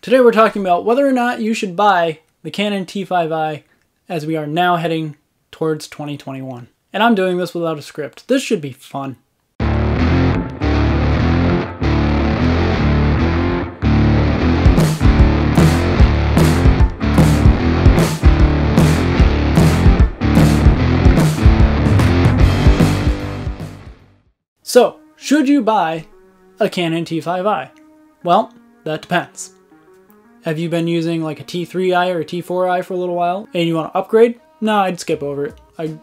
Today we're talking about whether or not you should buy the Canon T5i as we are now heading towards 2021. And I'm doing this without a script. This should be fun. So, should you buy a Canon T5i? Well, that depends. Have you been using like a T3i or a T4i for a little while and you want to upgrade? No, I'd skip over it.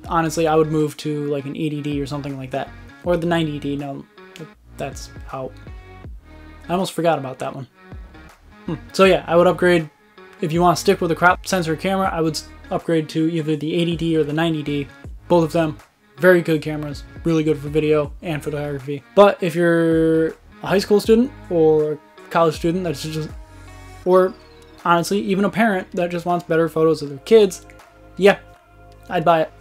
Honestly, I would move to like an 80D or something like that. Or the 90D, no, that's out. I almost forgot about that one. So yeah, I would upgrade. If you want to stick with a crop sensor camera, I would upgrade to either the 80D or the 90D. Both of them, very good cameras, really good for video and photography. But if you're a high school student or a college student that's just, or honestly, even a parent that just wants better photos of their kids, yeah, I'd buy it.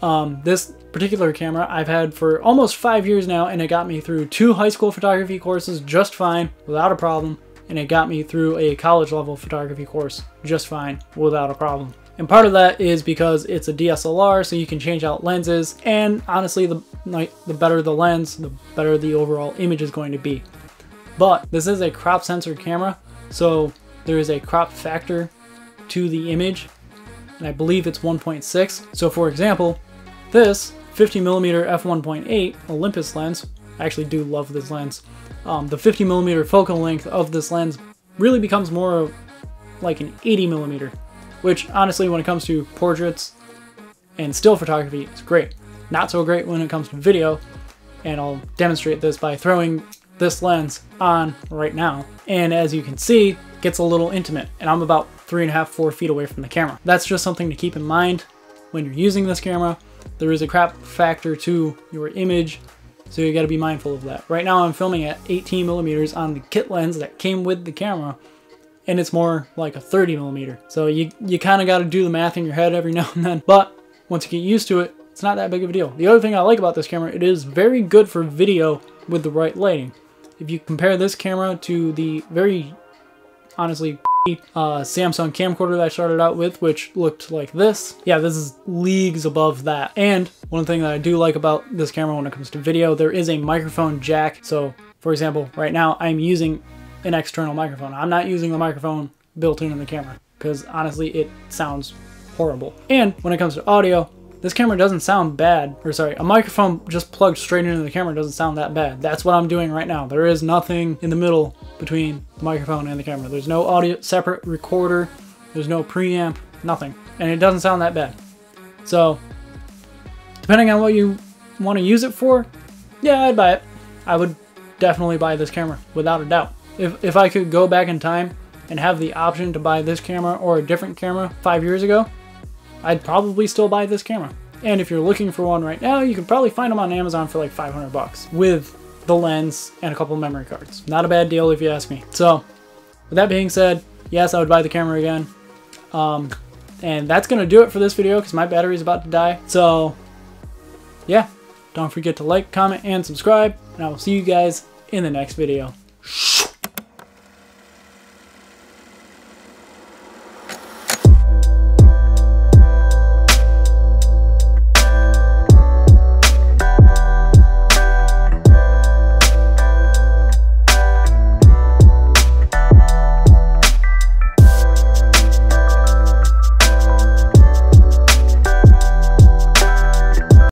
This particular camera I've had for almost 5 years now, and it got me through 2 high school photography courses just fine, without a problem. And it got me through a college level photography course just fine, without a problem. And part of that is because it's a DSLR, so you can change out lenses, and honestly, the better the lens, the better the overall image is going to be. But this is a crop sensor camera, so there is a crop factor to the image, and I believe it's 1.6. So for example, this 50mm f1.8 Olympus lens, I actually do love this lens. The 50mm focal length of this lens really becomes more like an 80mm. Which, honestly, when it comes to portraits and still photography, is great. Not so great when it comes to video, and I'll demonstrate this by throwing this lens on right now. And as you can see, it gets a little intimate, and I'm about 3.5 to 4 feet away from the camera. That's just something to keep in mind when you're using this camera. There is a crop factor to your image, so you gotta be mindful of that. Right now I'm filming at 18mm on the kit lens that came with the camera, and it's more like a 30mm. So you kind of got to do the math in your head every now and then. But once you get used to it, it's not that big of a deal. The other thing I like about this camera, it is very good for video with the right lighting. If you compare this camera to the very, honestly, Samsung camcorder that I started out with, which looked like this. Yeah, this is leagues above that. And one thing that I do like about this camera when it comes to video, there is a microphone jack. So for example, right now I'm using an external microphone. I'm not using the microphone built in the camera because honestly it sounds horrible. And when it comes to audio, this camera doesn't sound bad, or sorry, a microphone just plugged straight into the camera doesn't sound that bad. That's what I'm doing right now. There is nothing in the middle between the microphone and the camera. There's no audio separate recorder, there's no preamp, nothing, and it doesn't sound that bad. So depending on what you want to use it for, yeah, I'd buy it. I would definitely buy this camera without a doubt. If I could go back in time and have the option to buy this camera or a different camera 5 years ago, I'd probably still buy this camera. And if you're looking for one right now, you can probably find them on Amazon for like 500 bucks with the lens and a couple of memory cards. Not a bad deal if you ask me. So with that being said, yes, I would buy the camera again. And that's gonna do it for this video because my battery is about to die. So yeah, don't forget to like, comment, and subscribe, and I will see you guys in the next video.